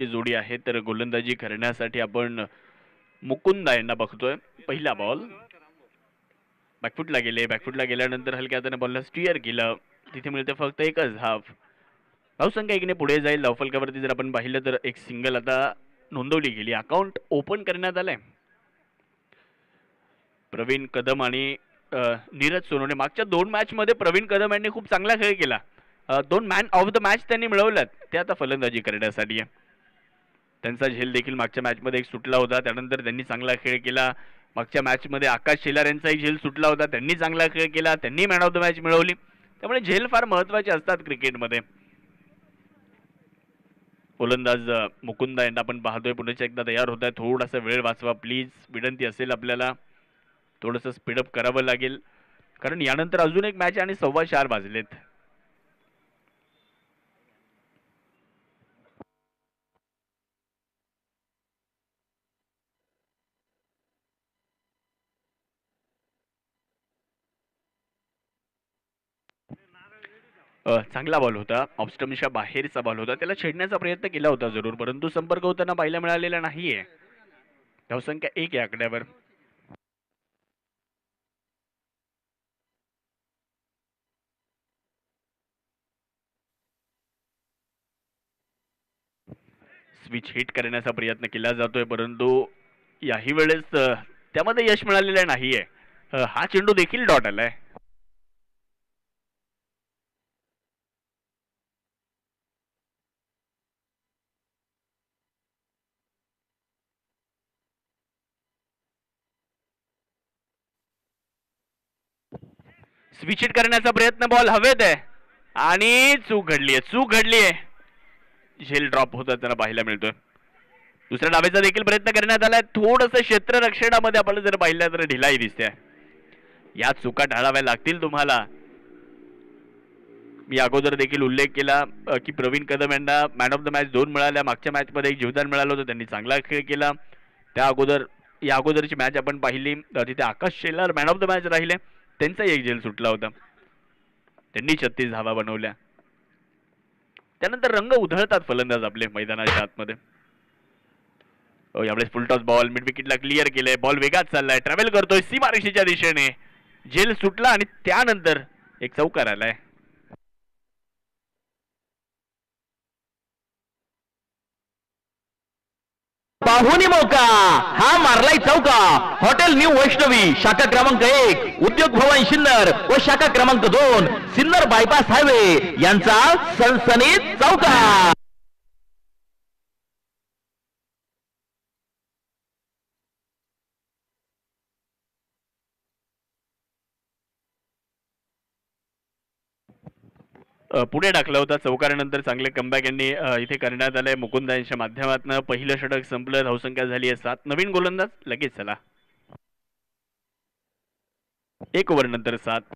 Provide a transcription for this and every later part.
ची जोडी आहे तर गोलंदाजी करण्यासाठी आपण मुकुंदा यांना बघतोय. पहिला बॉल बॅकफुटला गेले, बॅकफुटला गेल्यानंतर हलक्या हाताने बॉलला स्टीअर केलं, तिथे मिळते फक्त एकच धाव. धावसंख्या एकने पुढे जाईल. धावफलकावरती जर आपण पाहिलं तर एक सिंगल आता नोंदवली गेली. अकाउंट ओपन करण्यात आलंय. प्रवीण कदम आणि नीरज सोनवणे मागच्या 2 मॅच मध्ये प्रवीण कदम यांनी खूप चांगला खेळ केला. 2 मॅन ऑफ द मॅच त्यांनी मिळवल्यात. ते आता फलंदाजी करण्यासाठी आहे. त्यांचा झेल देखील मागच्या मॅच मध्ये एक सुटला होता, त्यानंतर त्यांनी चांगला खेळ केला. मागच्या मॅच मध्ये आकाश शेलार यांचाही झेल सुटला होता, त्यांनी चांगला खेळ केला, त्यांनी मॅन ऑफ द मॅच मिळवली. त्यामुळे झेल फार महत्वाचे असतात क्रिकेटमध्ये. गोलंदाज मुकुंदा यांना आपण पाहतोय पुन्हा एकदा तयार होत आहे. थोडासा वेळ वाचवा प्लीज, विनंती असेल आपल्याला. थोडंसं स्पीडअप करावं लागेल कारण यानंतर अजून एक मॅच आणि 4:15 वाजलेत. चांगला बॉल होता, ऑफस्टम्पच्या बाहेरचा बॉल होता. त्याला छेडण्याचा प्रयत्न केला होता जरूर, परंतु संपर्क होताना पाहायला मिळालेला नाहीये. धावसंख्या 1 या आकड्यावर. स्विच हिट करण्याचा प्रयत्न केला जातोय, परंतु याही वेळेस त्यामध्ये यश मिळालेलं नाहीये. हा चेंडू देखील डॉट आलाय. स्विच हिट करण्याचा प्रयत्न, बॉल हवेत आहे आणि चूक घडलीय, चूक घडलीय. झेल ड्रॉप होता त्यांना पाहायला मिळतोय. दुसऱ्या डावेचा देखील प्रयत्न करण्यात आलाय. थोडंसं क्षेत्ररक्षणामध्ये आपण जर पाहिलं तर ढिलाई दिसते. या चुका टाळाव्या लागतील तुम्हाला. मी अगोदर देखील उल्लेख केला की प्रवीण कदम यांना मॅन ऑफ द मॅच 2 मिळाल्या. मागच्या मॅच मध्ये एक जीवदान मिळालं होतं, त्यांनी चांगला खेळ केला. त्या अगोदर या अगोदरची मॅच आपण पाहिली, तिथे Akash Shelar man of the match राहिले. त्यांचा एक झेल सुटला होता, त्यांनी 36 धावा बनवल्या. त्यानंतर रंग उधळतात फलंदाज आपले मैदानाच्या आतमध्ये. यावेळेस फुलटॉस बॉल मिड विकेटला क्लिअर केलंय. बॉल वेगात चाललाय, ट्रॅव्हल करतोय सीमारेषेच्या दिशेने. झेल सुटला आणि त्यानंतर एक चौकार आलाय. पाहुणी मौका हा मारलाय चौका. हॉटेल न्यू वैष्णवी शाखा क्रमांक 1 उद्योग भवन सिन्नर व शाखा क्रमांक 2 सिन्नर बायपास हायवे यांचा सनसनीत चौका. पुढे टाकला होता. चौकारानंतर चांगले कमबॅक यांनी इथे करण्यात आलंय मुकुंदा यांच्या माध्यमातून. पहिलं षटक संपलं, धावसंख्या झाली आहे 7. नवीन गोलंदाज लगेच चला. 1 ओव्हर नंतर 7.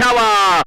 धावा.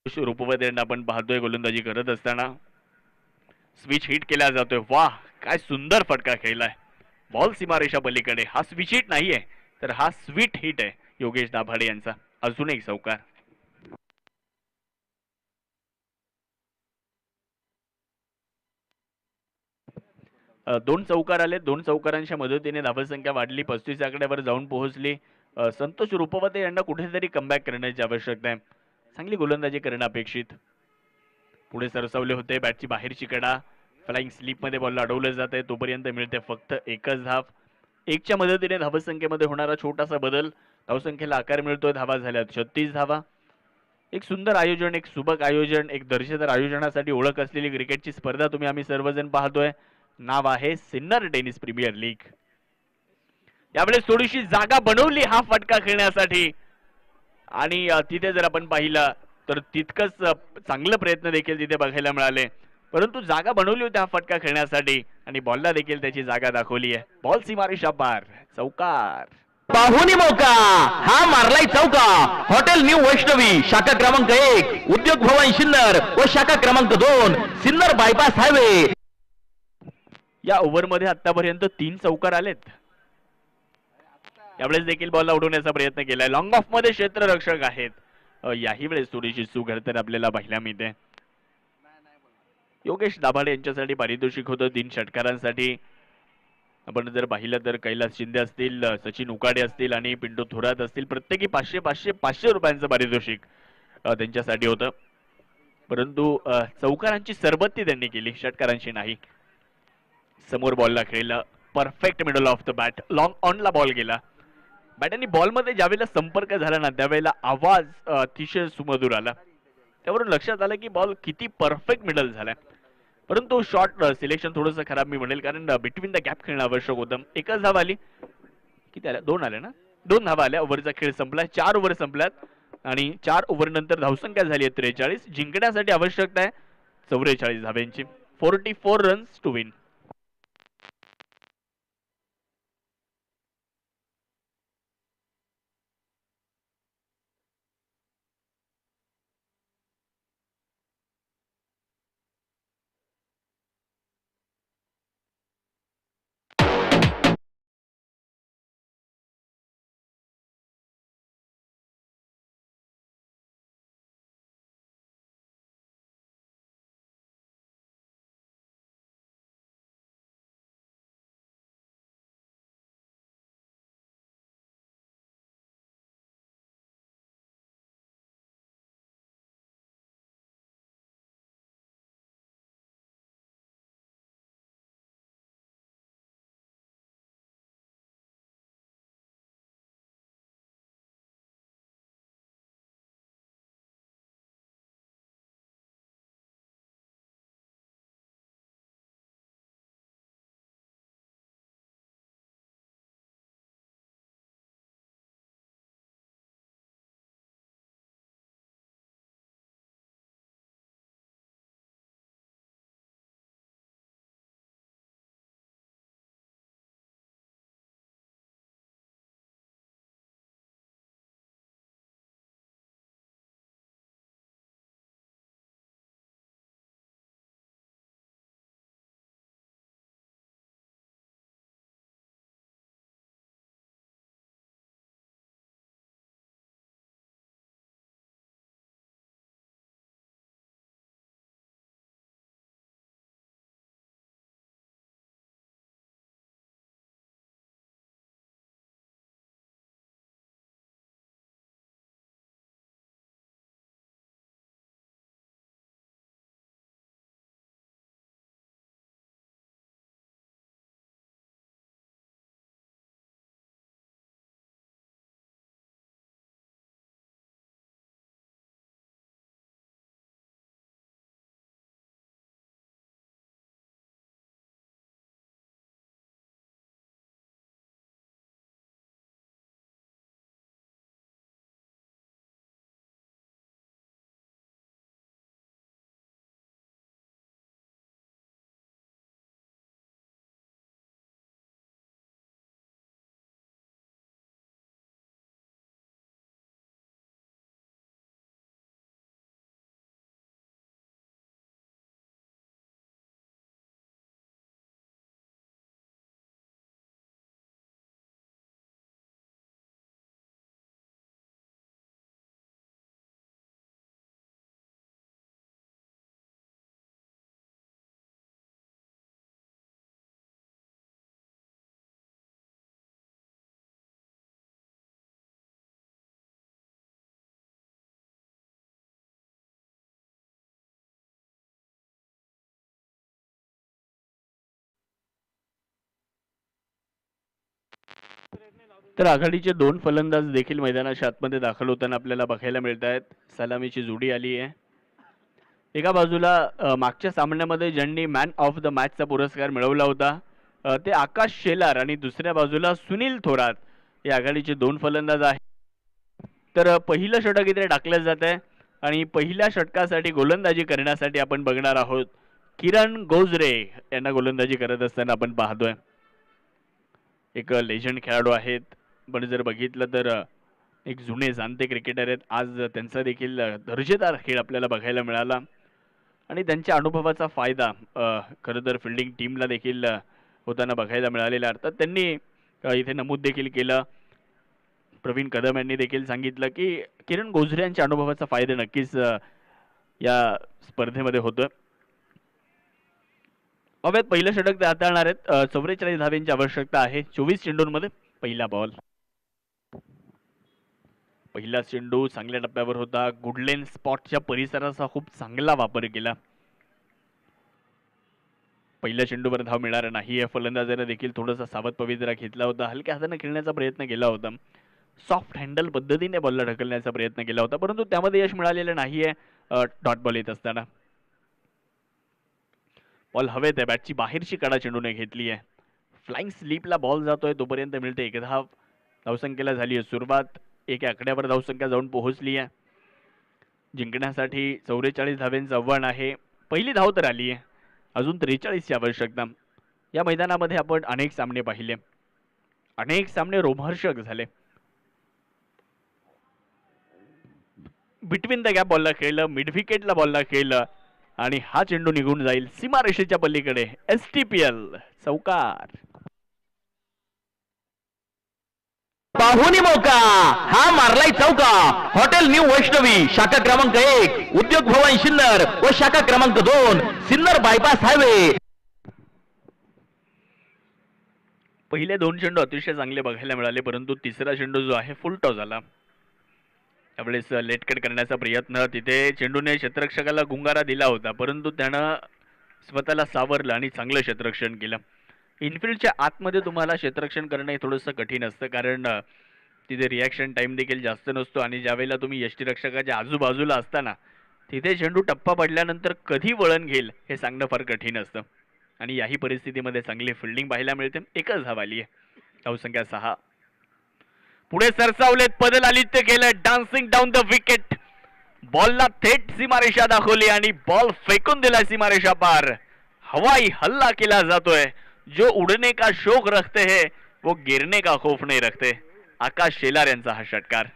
रूपवत यांना आपण पाहतोय गोलंदाजी करत असताना स्विच हिट केला जातोय. वाह, काय सुंदर फटका खेळलाय. बॉल सीमारेषा पलीकडे. हा स्विच हिट नाहीये तर हा स्वीट हिट आहे योगेश दाभाडे यांचा. अजून एक चौकार. दोन चौकार आले. दोन चौकारांच्या मदतीने धावसंख्या वाढली, 35 आकड्यावर जाऊन पोहोचली. संतोष रूपवते यांना कुठेतरी कमबॅक करण्याची आवश्यकता आहे. चांगली गोलंदाजी करणं अपेक्षित. पुढे सरसावले होते, बॅटची बाहेरची कडा. फ्लाइंग स्लीप मध्ये बॉल अडवलं जात आहे, तोपर्यंत मिळते फक्त एकच धाव. एकच्या मदतीने धावसंख्येमध्ये होणारा छोटासा बदल. धावसंख्येला आकार मिळतोय. धावा झाल्यात 36 धावा. एक सुंदर आयोजन, एक सुबक आयोजन, एक दर्जेदार आयोजनासाठी ओळख असलेली क्रिकेटची स्पर्धा तुम्ही आम्ही सर्वजण पाहतोय. नाव आहे सिन्नर टेनिस प्रीमियर लीग. यावेळेस थोडीशी जागा बनवली हा फटका खेळण्यासाठी आणि तिथे जर आपण पाहिलं तर तितकंच चांगलं प्रयत्न देखील तिथे बघायला मिळाले. परंतु जागा बनवली होती हा फटका खेळण्यासाठी आणि बॉलला देखील त्याची जागा दाखवली आहे. बॉल सीमारेषा पार. चौकार. पाहुणी मौका हा मारलाय चौका. हॉटेल न्यू वैष्णवी शाखा क्रमांक 1 उद्योग भवन सिन्नर व शाखा क्रमांक 2 सिन्नर बायपास हायवे. या ओव्हरमध्ये आतापर्यंत 3 चौकार आलेत. यावेळेस देखील बॉलला उडवण्याचा प्रयत्न केलाय. लॉंग ऑफ मध्ये क्षेत्ररक्षक आहेत. याही वेळेस थोडीशी चूक घडताना आपल्याला पाहायला मिळते. योगेश दाभाडे यांच्यासाठी पारितोषिक होतं 3 षटकारांसाठी. आपण जर पाहिलं तर कैलास शिंदे असतील, सचिन उकाडे असतील आणि पिंटू थोरात असतील, प्रत्येकी 500 रुपयांचं पारितोषिक त्यांच्यासाठी होतं. परंतु चौकारांची सरबत्ती त्यांनी केली, षटकारांची नाही. समोर बॉलला खेळला, perfect middle of the bat. Long ऑनला बॉल गेला. बॅट आणि बॉलमध्ये ज्यावेळेला संपर्क झाला ना त्यावेळेला आवाज अतिशय सुमधुर आला. त्यावरून लक्षात आलं की बॉल किती परफेक्ट मिडल झालाय. परंतु शॉट सिलेक्शन थोडंसं खराब मी म्हणेल, कारण बिटवीन द गॅप खेळणं आवश्यक होतं. एकच धाव आली. किती आल्या? 2 आल्या ना. 2 धावा आल्या. ओव्हरचा खेळ संपला. 4 ओव्हर संपल्यात आणि 4 ओव्हर नंतर धावसंख्या झाली आहे 43. जिंकण्यासाठी आवश्यकता आहे 44 धाव्यांची. 44 रन्स टू विन. तर आघाडीचे दोन फलंदाज देखील मैदानाच्या आतमध्ये दाखल होताना आपल्याला बघायला मिळत आहेत. सलामीची जोडी आली आहे. एका बाजूला मागच्या सामन्यामध्ये ज्यांनी मॅन ऑफ द मॅचचा पुरस्कार मिळवला होता ते आकाश शेलार आणि दुसऱ्या बाजूला सुनील थोरात हे आघाडीचे दोन फलंदाज आहेत. तर पहिलं षटक इथे टाकलं जात आहे आणि पहिल्या षटकासाठी गोलंदाजी करण्यासाठी आपण बघणार आहोत किरण गोजरे यांना गोलंदाजी करत असताना आपण पाहतोय. एक लेजंड खेळाडू आहेत, पण जर बघितलं तर एक जुने जाणते क्रिकेटर आहेत. आज त्यांचा देखील दर्जेदार खेळ आपल्याला बघायला मिळाला आणि त्यांच्या अनुभवाचा फायदा खरं तर फिल्डिंग टीमला देखील होताना बघायला मिळालेला. अर्थात त्यांनी इथे नमूद देखील केलं, प्रवीण कदम यांनी देखील सांगितलं की किरण गोजरे यांच्या अनुभवाचा फायदा नक्कीच या स्पर्धेमध्ये होतोय. अव्यात पहिलं षटक ते हाताळणार आहेत. 44 धावांची आवश्यकता आहे 24 चेंडूंमध्ये. पहिला बॉल, पहिला चेंडू चांगल्या टप्प्यावर होता. गुडलेन स्पॉटच्या परिसराचा खूप चांगला वापर केला. पहिल्या चेंडूवर धाव मिळणार नाही आहे. फलंदाजाने देखील थोडासा सावध पवित्रा घेतला होता. हलक्या हाताने खेळण्याचा प्रयत्न केला होता. सॉफ्ट हँडल पद्धतीने बॉलला ढकलण्याचा प्रयत्न केला होता, परंतु त्यामध्ये यश मिळालेलं नाहीये. डॉट बॉल येत असताना बॉल हवेत आहे. बॅटची बाहेरची कडा चेंडूने घेतली आहे. फ्लाइंग स्लीपला बॉल जातोय तोपर्यंत मिळते एक धाव. धावसंख्येला झाली आहे सुरुवात. एका आकड्यावर धावसंख्या जाऊन पोहोचली आहे. जिंकण्यासाठी 44 धावांचं आव्हान आहे. पहिली धाव तर आली आहे, अजून 43 ची आवश्यकता. या मैदानामध्ये आपण अनेक सामने पाहिले, अनेक सामने रोमहर्षक झाले. बिटवीन द गॅप बॉलला खेळलं, मिड विकेटला बॉलला खेळलं आणि हा चेंडू निघून जाईल सीमारेषेच्या पलीकडे. STPL चौकार. पाहुणी मौका हा मारलाय चौका. हॉटेल न्यू वैष्णवी शाखा क्रमांक 1, उद्योग भवन सिन्नर व शाखा क्रमांक 2, सिन्नर बायपास हायवे. पहिले दोन चेंडू अतिशय चांगले बघायला मिळाले, परंतु तिसरा चेंडू जो आहे फुल टॉस झाला. त्यावेळेस लेट कट करण्याचा प्रयत्न, तिथे चेंडूने क्षेत्ररक्षकाला गुंगारा दिला होता, परंतु त्यानं स्वतःला सावरलं आणि चांगलं क्षेत्ररक्षण केलं. इनफिल्डच्या आतमध्ये तुम्हाला क्षेत्ररक्षण करणं हे थोडंसं कठीण असतं, कारण तिथे रिॲक्शन टाइम देखील जास्त नसतो आणि ज्यावेळेला तुम्ही यष्टीरक्षकाच्या आजूबाजूला असताना तिथे चेंडू टप्पा पडल्यानंतर कधी वळण घेईल हे सांगणं फार कठीण असतं. आणि याही परिस्थितीमध्ये चांगली फिल्डिंग पाहायला मिळते. एकच धाव आली आहे. धावसंख्या 6. पुढे सरसावलेत, पदल आलित्य केलं, डान्सिंग डाऊन द विकेट. बॉलला थेट सीमारेषा दाखवली आणि बॉल फेकून दिला सीमारेषा पार. हवाई हल्ला केला जातोय. जो उडने का शौक रखते हैं वो गिरने का खौफ नहीं रखते. आकाश शेलार यांचा हा षटकार.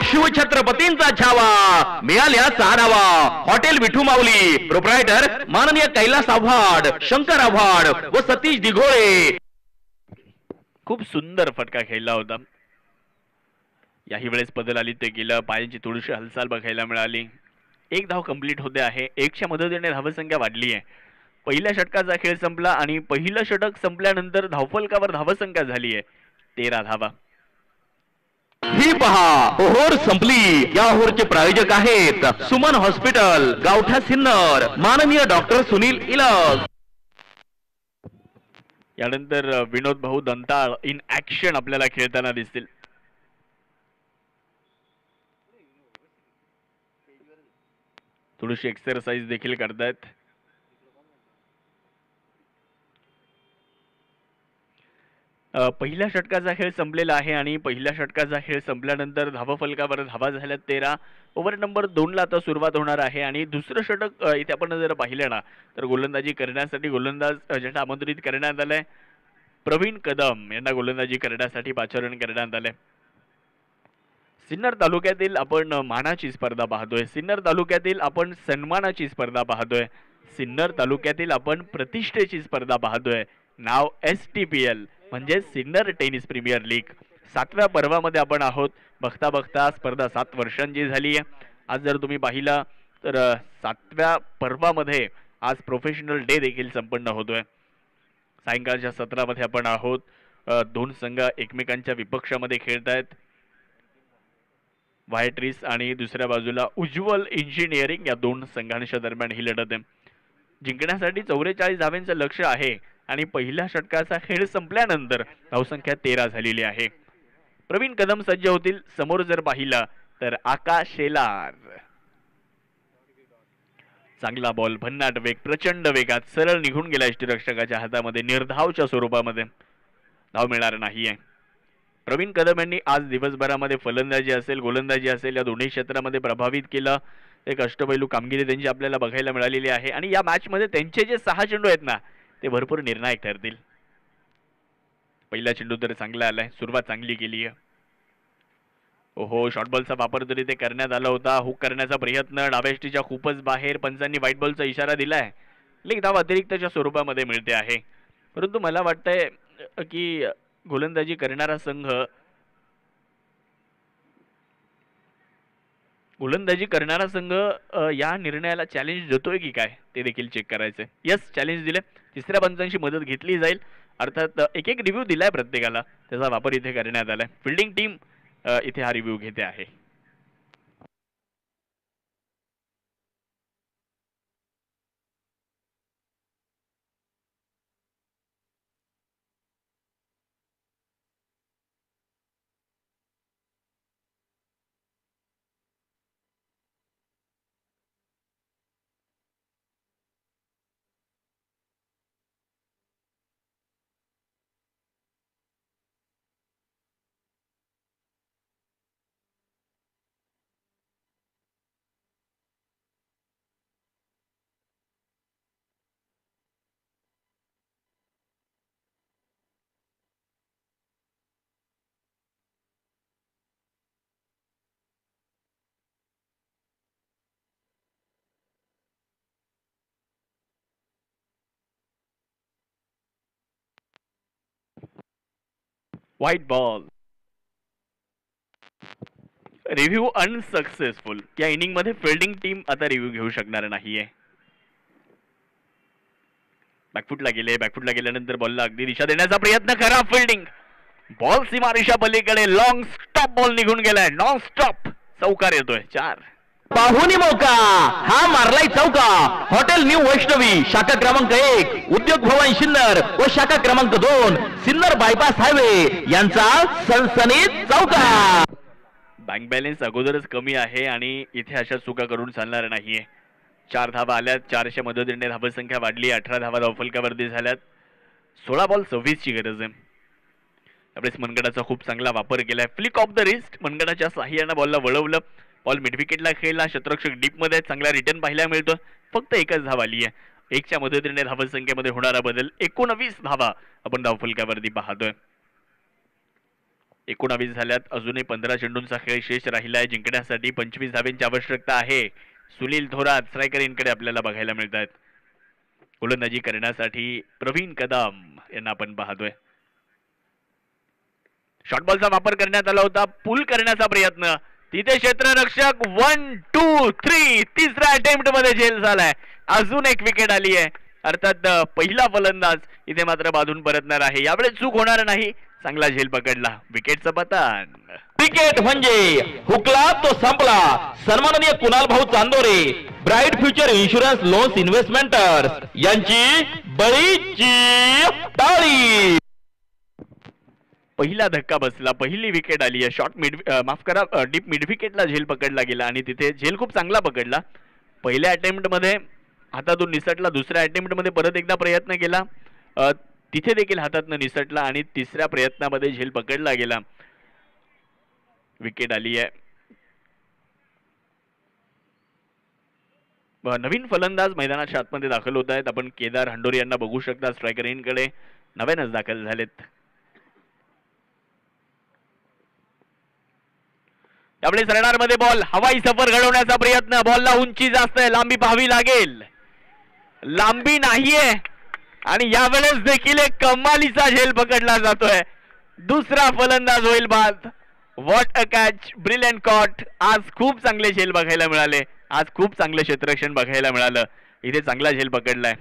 शिवछत्रपतींचा छावा मिळाल्या चारावा. हॉटेल विठू माऊली प्रोप्रायटर माननीय कैलास आव्हाड, शंकर आव्हाड व सतीश दिघोळे. खूप सुंदर फटका खेळला होता. याही वेळेस पदल आलित्य केलं. पायांची थोडीशी हालचाल बघायला मिळाली. एक धाव कंप्लीट होते आहे. 1च्या मदतीने धावसंख्या वाढली आहे. पहिल्या षटकाचा खेळ संपला आणि पहिलं षटक संपल्यानंतर धावफलकावर धावसंख्या झाली आहे 13 धावा. ही पहा ओहोर संपली. या ओहोरचे प्रायोजक आहेत सुमन हॉस्पिटल, गावठा सिन्नर, माननीय डॉक्टर सुनील इलस. यानंतर विनोद भाऊ दंताळ इन ऍक्शन आपल्याला खेळताना दिसतील. थोडीशी एक्सरसाइज देखील करतायत. पहिल्या षटकाचा खेळ संपलेला आहे आणि पहिल्या षटकाचा खेळ संपल्यानंतर धावफलकावर धावा झाल्या 13. ओव्हर नंबर 2ला आता सुरुवात होणार आहे आणि दुसरं षटक इथे आपण जर पाहिलं ना तर गोलंदाजी करण्यासाठी गोलंदाज ज्यांना आमंत्रित करण्यात आलंय प्रवीण कदम यांना गोलंदाजी करण्यासाठी पाचारण करण्यात आलंय. सिन्नर तालुक्यातील आपण मानाची स्पर्धा पाहतोय. सिन्नर तालुक्यातील आपण सन्मानाची स्पर्धा पाहतोय. सिन्नर तालुक्यातील आपण प्रतिष्ठेची स्पर्धा पाहतोय. नाव STPL म्हणजे सिन्नर टेनिस प्रीमियर लीग. 7व्या पर्वामध्ये आपण आहोत. बघता बघता स्पर्धा 7 वर्षांची झाली आहे. आज जर तुम्ही पाहिलं तर 7व्या पर्वामध्ये आज प्रोफेशनल डे देखील संपन्न होतोय. सायंकाळच्या सत्रामध्ये आपण आहोत. 2 संघ एकमेकांच्या विपक्षामध्ये खेळतायत. व्हायट्रिस आणि दुसऱ्या बाजूला उज्ज्वल इंजिनिअरिंग या 2 संघांच्या दरम्यान ही लढत आहे. जिंकण्यासाठी 44 धावांचं लक्ष्य आहे आणि पहिल्या षटकाचा खेळ संपल्यानंतर धावसंख्या 13 झालेली आहे. प्रवीण कदम सज्ज होतील. समोर जर पाहिलं तर आकाश शेलार. चांगला बॉल, भन्नाट वेग, प्रचंड वेगात सरळ निघून गेला यष्टीरक्षकाच्या हातामध्ये. निर्धावच्या स्वरूपामध्ये धाव मिळणार नाहीये. प्रवीण कदम यांनी आज दिवसभरामध्ये फलंदाजी असेल गोलंदाजी असेल या दोन्ही क्षेत्रामध्ये प्रभावित केलं. एक अष्टपैलू कामगिरी त्यांची आपल्याला बघायला मिळालेली आहे आणि या मॅच मध्ये त्यांचे जे 6 चेंडू आहेत ना ते भरपूर निर्णायक ठरतील. पहिला चेंडू तर चांगला आलाय, सुरुवात चांगली केली आहे. ओहो, शॉर्ट बॉलचा वापर तरी ते करण्यात आला होता. हुक करण्याचा प्रयत्न डाव्याष्टीच्या खूपच बाहेर. पंचांनी व्हाईट बॉलचा इशारा दिलाय. लेग धाव अतिरिक्तच्या स्वरूपामध्ये मिळते आहे. परंतु मला वाटतंय की गोलंदाजी करणारा संघ या निर्णयाला चॅलेंज देतोय की काय ते देखील चेक करायचंय. यस, चॅलेंज दिले. तिसऱ्या पंचांची मदत घेतली जाईल. अर्थात एक एक रिव्ह्यू दिलाय प्रत्येकाला, त्याचा वापर इथे करण्यात आलाय. फिल्डिंग टीम इथे हा रिव्ह्यू घेते आहे. White ball. Review unsuccessful. या इनिंग मध्ये फिल्डिंग टीम आता रिव्ह्यू घेऊ शकणार नाहीये. बॅकफुटला गेल्यानंतर बॉलला अगदी दिशा देण्याचा प्रयत्न करा. फिल्डिंग बॉल सीमारेषा पलीकडे. लॉंग स्टॉप बॉल निघून गेलाय. नॉन स्टॉप चौकार येतोय. 4. पाहुणी मौका हा मारलाय चौका. हॉटेल न्यू वैष्णवी शाखा क्रमांक 1 उद्योग भवन सिन्नर व शाखा क्रमांक 2 सिन्नर बायपास हायवे यांचा सनसनीत चौका. बँक बॅलन्स अगोदरच कमी आहे आणि इथे अशा चुका करून चालणार नाहीये. 4 धावा आल्यात. 4च्या मदतीने धावसंख्या वाढली. 18 धावा धावफलकावरती झाल्यात. 16 बॉल 26 ची गरज आहे. त्यावेळेस मनगडाचा खूप चांगला वापर केलाय. फ्लिक ऑफ द रिस्ट मनगडाच्या साह्यानं बॉलला वळवलं. बॉल मिड विकेटला खेळला. क्षेत्ररक्षक डीप मध्ये चांगला रिटर्न पाहायला मिळतो. फक्त एकच धाव आली आहे. 1च्या मदतीने धावसंख्येमध्ये होणारा बदल. 19 धावा आपण धावफलकावरती पाहतोय. 19 झाल्यात. अजूनही 15 चेंडूंचा खेळ शेष राहिलाय. जिंकण्यासाठी 25 धावेंची आवश्यकता आहे. सुनील थोरात स्ट्रायकर इनकडे आपल्याला बघायला मिळतात. गोलंदाजी करण्यासाठी प्रवीण कदम यांना आपण पाहतोय. शॉर्ट बॉलचा वापर करण्यात आला होता. पुल करण्याचा प्रयत्न. तिथे क्षेत्ररक्षक 1 2 3 तिसऱ्या अटेम्प्ट मध्ये झेल झालाय. अजून एक विकेट आली आहे. अर्थात पहिला फलंदाज इथे मात्र बाधून परतणार आहे. यावेळेस चूक होणार नाही. चांगला झेल पकडला. विकेटचं पतन. क्रिकेट म्हणजे हुकला तो संपला. सन्माननीय कुणाल भाऊ Chandore bright future insurance loans इन्व्हेस्टमेंटर्स यांची बळीची टाळी. पहिला धक्का बसला. पहिली विकेट आली आहे. शॉर्ट मिड माफ करा डीप मिड विकेटला झेल पकडला गेला आणि तिथे झेल खूप चांगला पकडला. पहिल्या अटेम्प्ट मध्ये हातातून निसटला. दुसऱ्या अटेम्प्ट मध्ये परत एकदा प्रयत्न केला. तिथे देखील हातातून निसटला आणि तिसऱ्या प्रयत्नामध्ये झेल पकडला गेला. विकेट आली आहे. नवीन फलंदाज मैदानाच्या आतमध्ये दाखल होत आहेत. आपण केदार हंडोरी यांना बघू शकता. स्ट्रायकर इनकडे नव्यानच दाखल झालेत. त्यावेळेस रडार मध्ये बॉल. हवाई सफर घडवण्याचा प्रयत्न. बॉलला उंची जास्त आहे. लांबी पाहावी लागेल. लांबी नाहीये आणि यावेळेस देखील एक कमालीचा झेल पकडला जातोय. दुसरा फलंदाज होईल बाद. What a catch. Brilliant caught. आज खूप चांगले झेल बघायला मिळाले. आज खूप चांगले क्षेत्ररक्षण बघायला मिळालं. इथे चांगला झेल पकडलाय.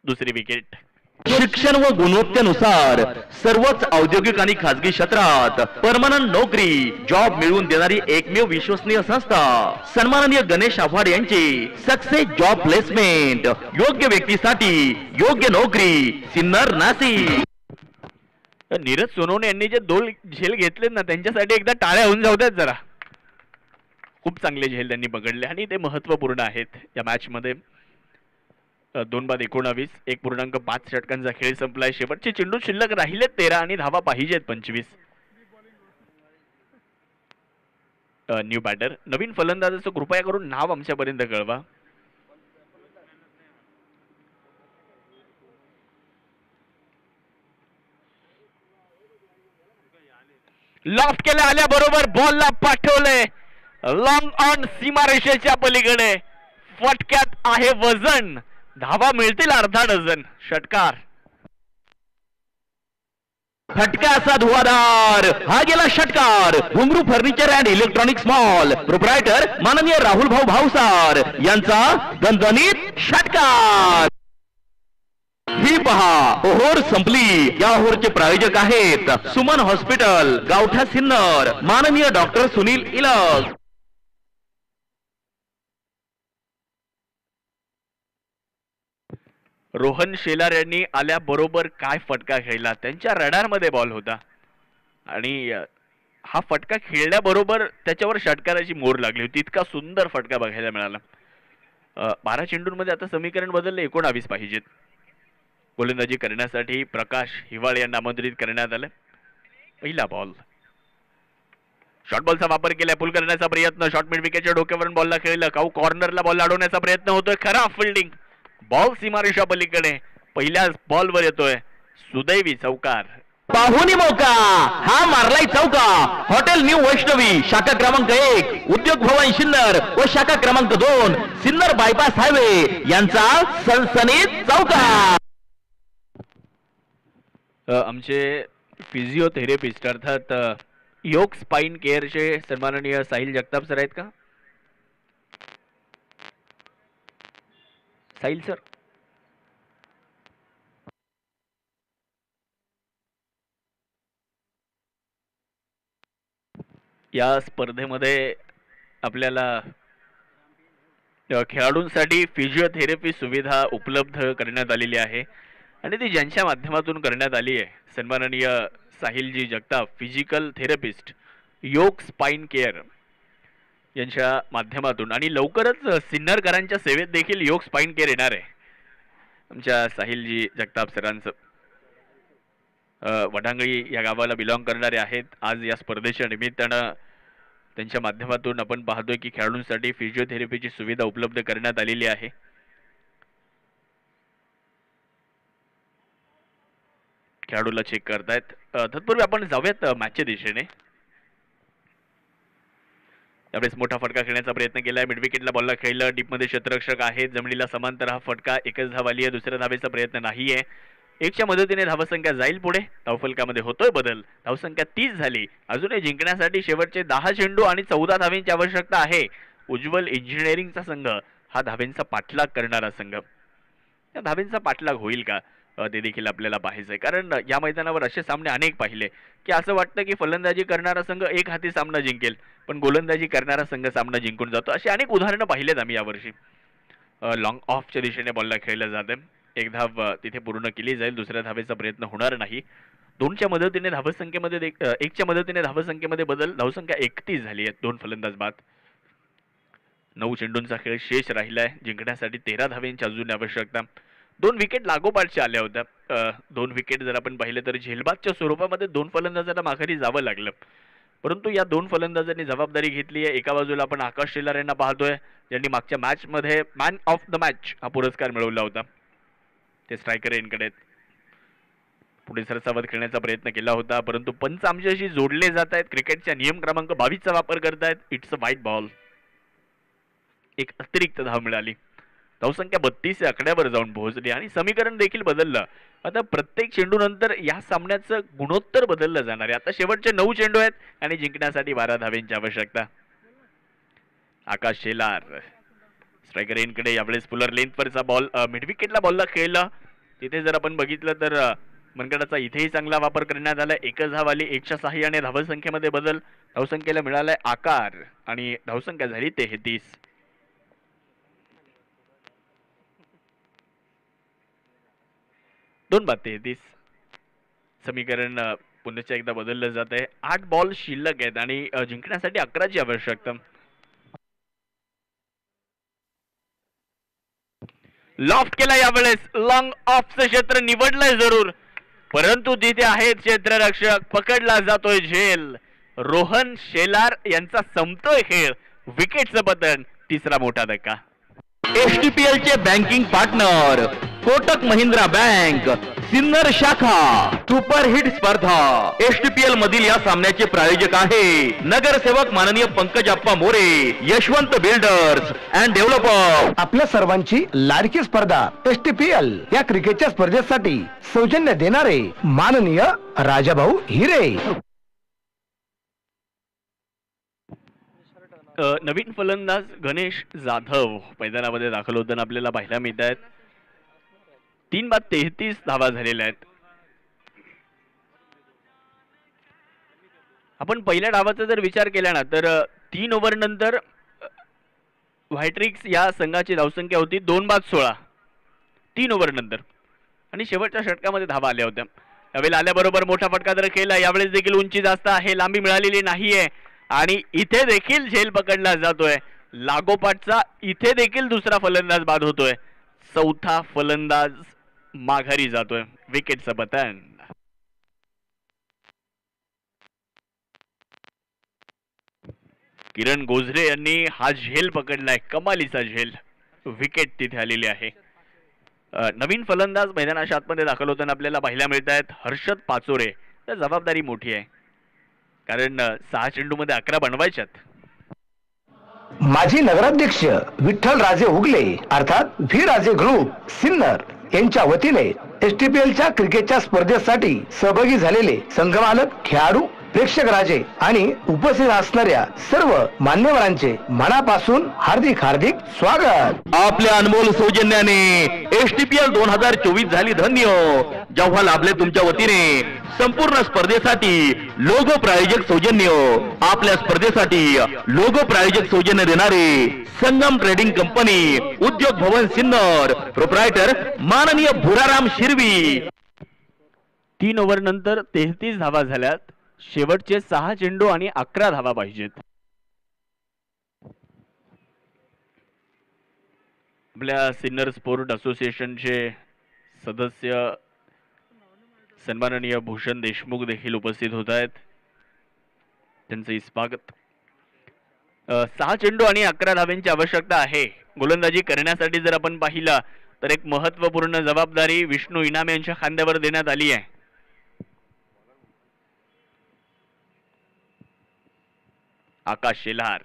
दुसरी विकेट. शिक्षण व गुणवत्तेनुसार सर्वच औद्योगिक आणि खाजगी क्षेत्रात परमनंट नोकरी जॉब मिळवून देणारी एकमेव विश्वसनीय संस्था सन्माननीय गणेश आव्हाड यांची सक्सेस जॉब प्लेसमेंट. योग्य व्यक्तीसाठी योग्य नोकरी. सिन्नर नाशिक. नीरज सोनवणे यांनी जे 2 झेल घेतले ना त्यांच्यासाठी एकदा टाळ्या होऊन जाऊ द्यात जरा. खूप चांगले झेल त्यांनी पकडले आणि ते महत्वपूर्ण आहेत या मॅच मध्ये. 2/19 1.5 षटकांचा खेळ संपलाय. शेवटचे चेंडू शिल्लक राहिलेत 13 आणि धावा पाहिजेत 25. न्यू बॅटर नवीन फलंदाजाचं कृपया करून नाव आमच्यापर्यंत कळवा. लॉफ्ट केला आल्याबरोबर बॉलला पाठवले लॉंग ऑन सीमारेषेच्या पलीकडे. फटक्यात आहे वजन. धावा मिळतील अर्धा डझन. षटकार. फटका असा धुवाधार. हा गेला षटकार. घुंगरू furniture and electronics mall proprietor माननीय राहुल भाऊ भावसार यांचा दणदणीत षटकार. ही पहा ओहोर संपली. या ओहोरचे प्रायोजक आहेत सुमन हॉस्पिटल गावठा सिन्नर माननीय डॉक्टर सुनील इलक. रोहन शेलार यांनी आल्याबरोबर काय फटका खेळला. त्यांच्या रडारमध्ये बॉल होता आणि हा फटका खेळल्याबरोबर त्याच्यावर षटकाराची मोर लागली होती. इतका सुंदर फटका बघायला मिळाला. 12 चेंडूंमध्ये आता समीकरण बदलले. 19 पाहिजेत. गोलंदाजी करण्यासाठी प्रकाश हिवाळे यांना आमंत्रित करण्यात आलं. पहिला बॉल. शॉर्ट बॉलचा वापर केलाय. पुल करण्याचा प्रयत्न. शॉर्ट मिड विकेटच्या डोक्यावरून बॉलला खेळलं. काऊ कॉर्नरला बॉल अडवण्याचा प्रयत्न होतोय. खरा फिल्डिंग. बॉल सीमारेषा पलीकडे. पहिल्याच बॉलवर येतोय. सुदैवी चौकार. पाहुणी मौका. हा मारलाय चौका. हॉटेल न्यू वैष्णवी शाखा क्रमांक 1 उद्योग भवन सिन्नर व शाखा क्रमांक 2 सिन्नर बायपास हायवे यांचा सनसनीत चौकार. आमचे फिजिओथेरपिस्ट अर्थात योग स्पाइन केअरचे सन्माननीय साहिल जगताप सर आहेत का? साहिल सर. या स्पर्धेमध्ये आपल्याला खेळाडूंसाठी फिजिओथेरपी सुविधा उपलब्ध करण्यात आलेली आहे आणि ती ज्यांच्या माध्यमातून करण्यात आली आहे सन्माननीय साहिलजी जगताप फिजिकल थेरपिस्ट योग स्पाइन केअर यांच्या माध्यमातून. आणि लवकरच सिन्नरकरांच्या सेवेत देखील योग स्पाइन केअर येणार आहे आमच्या साहिलजी जगताप सरांचं. वडांगळी या गावाला बिलॉंग करणारे आहेत. आज या स्पर्धेच्या निमित्तानं त्यांच्या माध्यमातून आपण पाहतोय की खेळाडूंसाठी फिजिओथेरपीची सुविधा उपलब्ध करण्यात आलेली आहे. खेळाडूला चेक करतायत. तत्पूर्वी आपण जाऊयात मॅचच्या दिशेने. त्यावेळेस मोठा फटका खेळण्याचा प्रयत्न केलाय. मिड विकेटला बॉलला खेळलं. डीपमध्ये क्षेत्ररक्षक आहेत. जमिनीला समांतर हा फटका. एकच धाव आली आहे. दुसऱ्या धावेचा प्रयत्न नाहीये. 1च्या मदतीने धावसंख्या जाईल पुढे. धावफलकामध्ये होतोय बदल. धावसंख्या 30 झाली. अजूनही जिंकण्यासाठी शेवटचे 10 चेंडू आणि 14 धावेंची आवश्यकता आहे. उज्ज्वल इंजिनिअरिंगचा संघ हा धावेंचा पाठलाग करणारा संघ. या धावेंचा पाठलाग होईल का ते देखील आपल्याला पाहायचंय. कारण या मैदानावर असे सामने अनेक पाहिले की असं वाटतं की फलंदाजी करणारा संघ एक हाती सामना जिंकेल पण गोलंदाजी करणारा संघ सामना जिंकून जातो. अशी अनेक उदाहरणं पाहिलेत आम्ही यावर्षी. लॉंग ऑफच्या दिशेने बॉलला खेळलं जातं. एक धाव तिथे पूर्ण केली जाईल. दुसऱ्या धावेचा प्रयत्न होणार नाही. 2च्या मदतीने धावसंख्येमध्ये 1च्या मदतीने धावसंख्येमध्ये बदल. धावसंख्या 31 झाली आहे. 2 फलंदाज बाद. 9 चेंडूंचा खेळ शेष राहिलाय. जिंकण्यासाठी 13 धावेंची अजून आवश्यकता. 2 विकेट लागोपाठच्या आल्या होत्या. 2 विकेट जर आपण पाहिले तर झेलबादच्या स्वरूपामध्ये 2 फलंदाजांना माघारी जावं लागलं. परंतु या 2 फलंदाजांनी जबाबदारी घेतली आहे. एका बाजूला आपण आकाश शेलार यांना पाहतोय ज्यांनी मागच्या मॅच मध्ये मॅन ऑफ द मॅच हा पुरस्कार मिळवला होता. ते स्ट्रायकर यांकडे पुढे सरसावत खेळण्याचा प्रयत्न केला होता परंतु पंच आमच्याशी जोडले जात आहेत. क्रिकेटच्या नियम क्रमांक 22चा वापर करतायत. It's a white ball. एक अतिरिक्त धाव मिळाली. धावसंख्या 32 आकड्यावर जाऊन पोहोचली आणि समीकरण देखील बदललं. आता प्रत्येक चेंडू नंतर या सामन्याचं गुणोत्तर बदललं जाणार आहे. आता शेवटचे 9 चेंडू आहेत आणि जिंकण्यासाठी 12 धावेंची आवश्यकता. आकाश शेलार स्ट्रायकर यांकडे यावेळेस पुलर लेंथवरचा बॉल. मिड विकेटला बॉलला खेळला. तिथे जर आपण बघितलं तर मनगटाचा इथेही चांगला वापर करण्यात आला. एकच धाव आली. 1च्या सहाय्याने धावसंख्येमध्ये बदल. धावसंख्येला मिळालाय आकार आणि धावसंख्या झाली 33. 2 बाद 33. समीकरण पुन्हा एकदा बदललं जात आहे. 8 बॉल शिल्लक आहेत आणि जिंकण्यासाठी 11ची आवश्यकता. लॉफ्ट केला यावेळेस. लॉंग ऑफचं क्षेत्र निवडलंय जरूर, परंतु तिथे आहेत क्षेत्ररक्षक. पकडला जातोय झेल. रोहन शेलार यांचा संपतोय खेळ. विकेटचं पतन. तिसरा मोठा धक्का. एसटीपीएल चे banking partner Kotak Mahindra bank Sinnar शाखा सुपर हिट स्पर्धा. एसटीपीएल मधील या सामन्याचे प्रायोजक आहे नगरसेवक माननीय Pankajappa More, Yashwant builders and developer. आपल्या सर्वांची लाडकी स्पर्धा एसटीपीएल या क्रिकेटच्या स्पर्धेसाठी सौजन्य देणारे माननीय राजाभाऊ हिरे. नवीन फलंदाज गणेश जाधव मैदानामध्ये दाखल होताना आपल्याला पाहायला मिळत आहेत. 3 बाद 33 धावा झालेल्या आहेत. आपण पहिल्या डावाचा जर विचार केला ना तर 3 ओव्हर नंतर व्हाईट्रिक्स या संघाची धावसंख्या होती 2 बाद 16 3 ओव्हर नंतर, आणि शेवटच्या षटकामध्ये धावा आल्या होत्या. यावेळेला आल्याबरोबर मोठा फटका जर खेळला. यावेळेस देखील उंची जास्त आहे, लांबी मिळालेली नाहीये आणि इथे देखील झेल पकडला जातोय. लागोपाठचा इथे देखील दुसरा फलंदाज बाद होतोय. चौथा फलंदाज माघारी जातोय. विकेटचं पतन. किरण गोजरे यांनी हा झेल पकडलाय. कमालीचा झेल. विकेट तिथे आलेली आहे. नवीन फलंदाज मैदानाच्या आतमध्ये दाखल होताना आपल्याला पाहायला मिळत आहेत हर्षद पाचोरे. तर जबाबदारी मोठी आहे, कारण 6 चेंडूमध्ये 11 बनवायच्यात. माजी नगराध्यक्ष विठ्ठल राजे उगले अर्थात व्ही राजे ग्रुप सिन्नर यांच्या वतीने एसटीपीएलच्या क्रिकेटच्या स्पर्धेसाठी सहभागी झालेले संघमालक, खेळाडू, प्रेक्षक राजे आणि उपस्थित असणाऱ्या सर्व मान्यवरांचे मनापासून हार्दिक हार्दिक स्वागत. आपल्या अनमोल सौजन्याने एसटीपीएल 2024 झाली धन्य. जेव्हा लाभले तुमच्या वतीने संपूर्ण स्पर्धेसाठी लोगो प्रायोजक सौजन्य. आपल्या स्पर्धेसाठी लोगो प्रायोजक सौजन्य देणारे संगम ट्रेडिंग कंपनी, उद्योग भवन सिन्नर, प्रोप्रायटर माननीय भुराराम शिरवी. 3 ओव्हर नंतर 33 धावा झाल्यात. शेवटचे 6 चेंडू आणि 11 धावा पाहिजेत. आपल्या सिन्नर स्पोर्ट असोसिएशनचे सदस्य सन्माननीय भूषण देशमुख देखील उपस्थित होत आहेत. त्यांचं स्वागत. 6 चेंडू आणि 11 धावांची आवश्यकता आहे. गोलंदाजी करण्यासाठी जर आपण पाहिलं तर एक महत्वपूर्ण जबाबदारी विष्णू इनामे यांच्या खांद्यावर देण्यात आली आहे. आकाश शेलार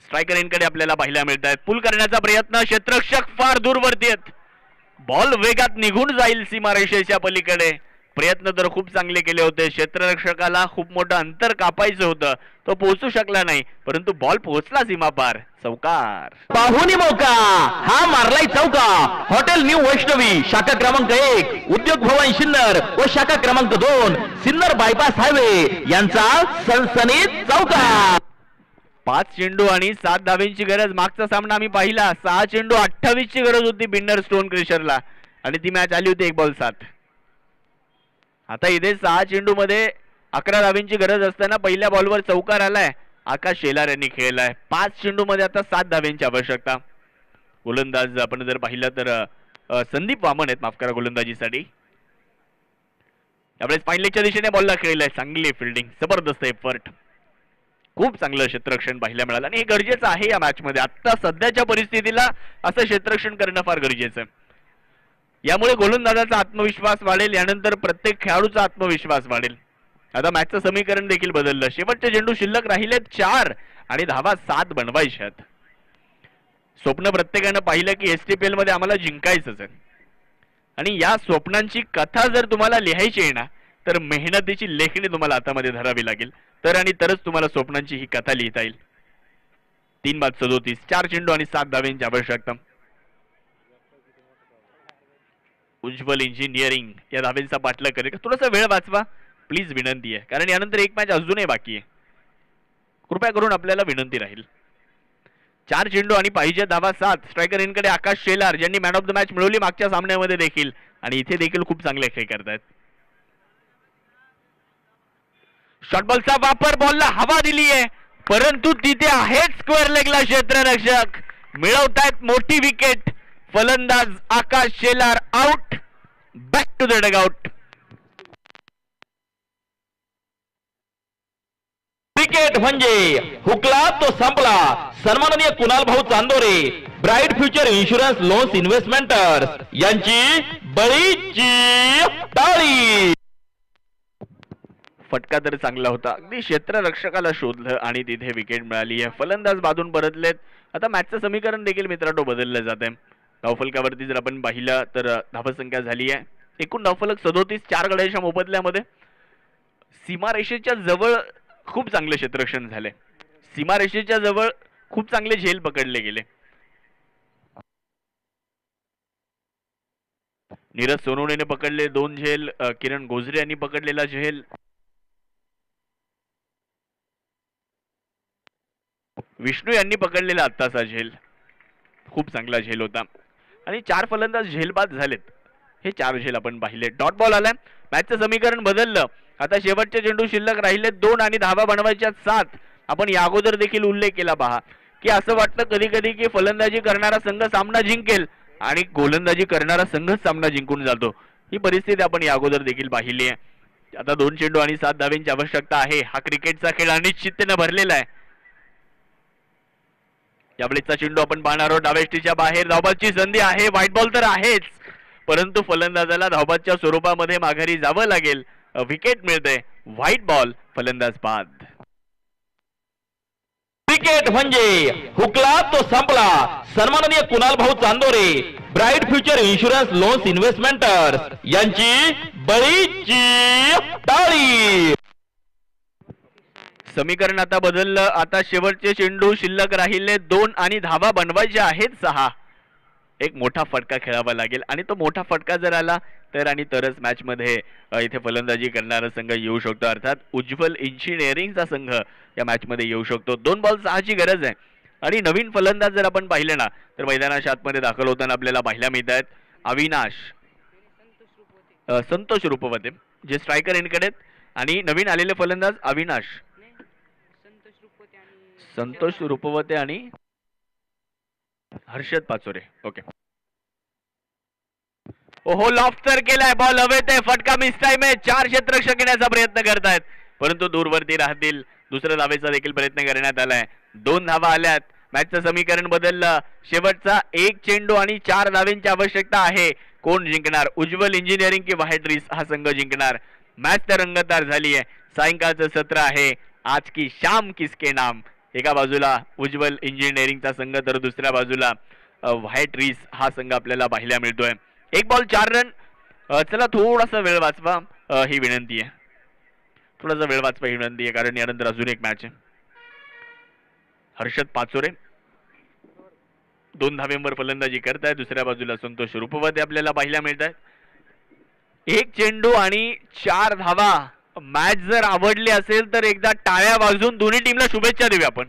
स्ट्रायकर यांकडे आपल्याला पाहायला मिळत आहेत. पुल करण्याचा प्रयत्न. क्षेत्ररक्षक फार दूरवरती आहेत. बॉल वेगात निघून जाईल सीमारेषेच्या पलीकडे. प्रयत्न तर खूप चांगले केले होते. क्षेत्ररक्षकाला खूप मोठं अंतर कापायचं होतं, तो पोहोचू शकला नाही, परंतु बॉल पोहोचला सीमापार. चौकार. पाहुणी मौका. हा मारलाय चौका. हॉटेल न्यू वैष्णवी शाखा क्रमांक 1, उद्योग भवन सिन्नर व शाखा क्रमांक 2 सिन्नर बायपास हायवे यांचा सनसनीत चौकार. 5 चेंडू आणि 7 धावेंची गरज. मागचा सामना आम्ही पाहिला 6 चेंडू 28 ची गरज होती बिंडर स्टोन क्रेशरला, आणि ती मॅच आली होती 1 बॉल 7. आता इथे 6 चेंडू मध्ये 11 धावेंची गरज असताना पहिल्या बॉलवर चौकार आलाय. आकाश शेलार यांनी खेळलाय. 5 चेंडू मध्ये आता 7 धावेंची आवश्यकता. गोलंदाज आपण जर पाहिलं तर संदीप वामन आहेत, माफ करा, गोलंदाजीसाठी. यावेळेस फाईन लेगच्या दिशेने बॉलला खेळलाय. चांगली फिल्डिंग, जबरदस्त एफर्ट, खूप चांगलं क्षेत्ररक्षण पाहायला मिळालं, आणि हे गरजेचं आहे या मॅच मध्ये. आता सध्याच्या परिस्थितीला असं क्षेत्ररक्षण करणं फार गरजेचं आहे. यामुळे गोलंदाजाचा आत्मविश्वास वाढेल, यानंतर प्रत्येक खेळाडूचा आत्मविश्वास वाढेल. आता मॅचचं समीकरण देखील बदललं. शेवटचे चेंडू शिल्लक राहिलेत 4 आणि धावा 7 बनवायच्यात. स्वप्न प्रत्येकानं पाहिलं की एसटीपीएल मध्ये आम्हाला जिंकायचंच आहे, आणि या स्वप्नांची कथा जर तुम्हाला लिहायची आहे ना, तर मेहनतीची लेखणी तुम्हाला हातामध्ये धरावी लागेल, तर आणि तरच तुम्हाला स्वप्नांची ही कथा लिहिता येईल. 3 बाद 37, 4 चेंडू आणि 7 धावेंची आवश्यकता. उज्ज्वल इंजिनिअरिंग या धावेचा पाठलाग करेल. थोडासा वेळ वाचवा प्लीज, विनंती आहे, कारण यानंतर एक मॅच अजूनही बाकी आहे. कृपया करून आपल्याला विनंती राहील. 4 चेंडू आणि पाहिजे धावा 7. स्ट्रायकर इनकडे आकाश शेलार, ज्यांनी मॅन ऑफ द मॅच मिळवली मागच्या सामन्यामध्ये देखील, आणि इथे देखील खूप चांगले खेळ करतायत. शॉटबॉलचा वापर, बॉलला हवा दिली आहे, परंतु तिथे आहेत स्क्वेअर लेगला क्षेत्ररक्षक. मिळवतायत मोठी विकेट. फलंदाज Akash Shelar out. Back to the dugout. Cricket म्हणजे हुकला तो संपला. सन्माननीय कुणाल भाऊ Chandore, bright future insurance loans इन्व्हेस्टमेंटर्स यांची बळीची टाळी. फटका तर चांगला होता, अगदी क्षेत्ररक्षकाला शोधलं आणि तिथे विकेट मिळाली आहे. फलंदाज बाजून परतलेत. आता मॅचचं समीकरण देखील मित्रांनो बदललं जात आहे. धावफलकावरती जर आपण पाहिलं तर धावसंख्या झाली आहे एकूण धावफलक 37. 4 गड्यांच्या मोबदल्यामध्ये सीमारेषेच्या जवळ खूप चांगले क्षेत्ररक्षण झाले. सीमारेषेच्या जवळ खूप चांगले झेल पकडले गेले. नीरज सोनवणेने पकडले 2 झेल. किरण गोजरे यांनी पकडलेला झेल. विष्णू यांनी पकडलेला आत्ताचा झेल खूप चांगला झेल होता. आणि 4 फलंदाज झेलबाद झालेत. हे 4 झेल आपण पाहिले. डॉट बॉल आलाय. मॅचचं समीकरण बदललं. आता शेवटचे चेंडू शिल्लक राहिले 2 आणि धावा बनवायच्या 7. आपण या अगोदर देखील उल्लेख केला पहा की असं वाटतं कधी कधी की फलंदाजी करणारा संघ सामना जिंकेल आणि गोलंदाजी करणारा संघच सामना जिंकून जातो. ही परिस्थिती आपण या अगोदर देखील पाहिली आहे. आता 2 चेंडू आणि 7 धावेंची आवश्यकता आहे. हा क्रिकेटचा खेळ अनिश्चिततेने भरलेला आहे. यावेळेचा चेंडू आपण पाहणार आहोत. डावेष्टीच्या बाहेर धावबादची संधी आहे. व्हाईट बॉल तर आहेच, परंतु फलंदाजाला धावबादच्या स्वरूपामध्ये माघारी जावं लागेल. विकेट मिळते. व्हाईट बॉल, फलंदाज बाद. क्रिकेट म्हणजे हुकला तो संपला. सन्माननीय कुणाल भाऊ Chandore, bright future insurance loans इन्व्हेस्टमेंटर्स यांची बळीची टाळी. समीकरण आता बदललं. आता शेवटचे चेंडू शिल्लक राहिले 2 आणि धावा बनवायच्या आहेत 6. एक मोठा फटका खेळावा लागेल आणि तो मोठा फटका जर आला तर आणि तरच मॅच मध्ये इथे फलंदाजी करणारा संघ येऊ शकतो. अर्थात उज्ज्वल इंजिनिअरिंगचा संघ या मॅच मध्ये येऊ शकतो. 2 बॉल 6ची गरज आहे. आणि नवीन फलंदाज जर आपण पाहिले ना तर मैदानाच्या आतमध्ये दाखल होताना आपल्याला पाहायला मिळत आहेत अविनाश संतोष रूपवते, जे स्ट्रायकर इनकडे, आणि नवीन आलेले फलंदाज अविनाश संतोष रूपवते आणि हर्षद पाचोरे. ओके. ओहो, लॉफ्ट तर केलाय. बॉल हवेत आहे. फटका मिस टाइम आहे. 4 क्षेत्ररक्षक घेण्याचा प्रयत्न करतायत परंतु दूरवरती राहतील. दुसऱ्या धावेचा देखील प्रयत्न करण्यात आलाय. 2 धावा आल्यात. मॅचचं समीकरण बदललं. शेवटचा 1 चेंडू आणि 4 धावेंची आवश्यकता आहे. कोण जिंकणार? उज्ज्वल इंजिनिअरिंग की व्हाईट रेस हा संघ जिंकणार? मॅच तर रंगतदार झाली आहे. सायंकाळचं सत्र आहे. आज की शाम किसके नाम. एका बाजूला उज्ज्वल इंजिनिअरिंगचा संघ तर दुसऱ्या बाजूला व्हाईट रीस हा संघ आपल्याला पाहायला मिळतोय. 1 बॉल 4 रन. चला थोडासा वेळ वाचवा ही विनंती आहे. थोडासा वेळ वाचवा ही विनंती आहे, कारण यानंतर अजून एक मॅच आहे. हर्षद पाचोरे 2 धावेंवर फलंदाजी करताय. दुसऱ्या बाजूला संतोष रूपवते आपल्याला पाहायला मिळत आहे. 1 चेंडू आणि 4 धावा. मॅच जर आवडली असेल तर एकदा टाळ्या वाजवून दोन्ही टीमला शुभेच्छा देऊया आपण.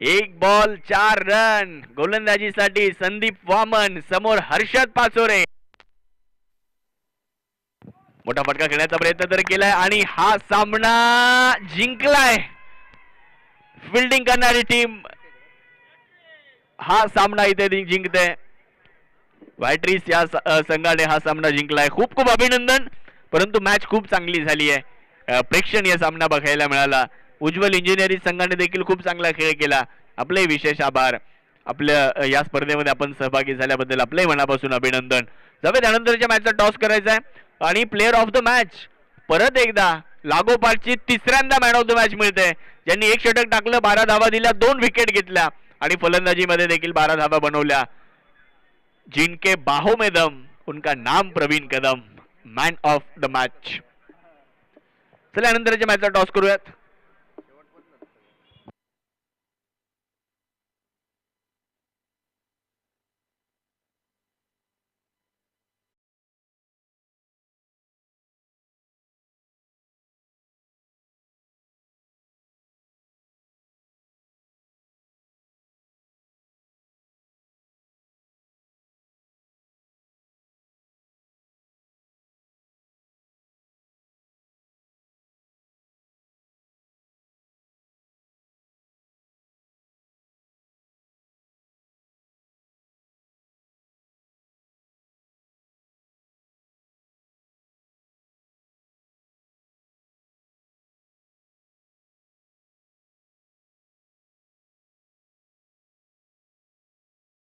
1 बॉल 4 रन. गोलंदाजीसाठी संदीप वामन, समोर हर्षद पाचोरे. मोठा फटका खेळण्याचा प्रयत्न तर केलाय आणि हा सामना जिंकलाय फिल्डिंग करणारी टीम. हा सामना इथे जिंकते. व्हाईट रेस या संघाने हा सामना जिंकलाय. खूप खूप अभिनंदन. परंतु मॅच खूप चांगली झाली आहे. प्रेक्षणीय सामना बघायला मिळाला. उज्ज्वल इंजिनिअरिंग संघाने देखील खूप चांगला खेळ केला. आपले विशेष आभार. आपल्या या स्पर्धेमध्ये आपण सहभागी झाल्याबद्दल आपले मनापासून अभिनंदन. जावे त्यानंतरच्या मॅचचा टॉस करायचा आहे आणि प्लेअर ऑफ द मॅच परत एकदा लागोपाठची 3ऱ्यांदा मॅन ऑफ द मॅच मिळते, ज्यांनी 1 षटक टाकलं, 12 धावा दिल्या, 2 विकेट घेतल्या आणि फलंदाजीमध्ये देखील 12 धावा बनवल्या. जिनके बाहों में दम, उनका नाम Praveen Kadam, man of the match. चला नंतरच्या मॅचचा टॉस करूयात.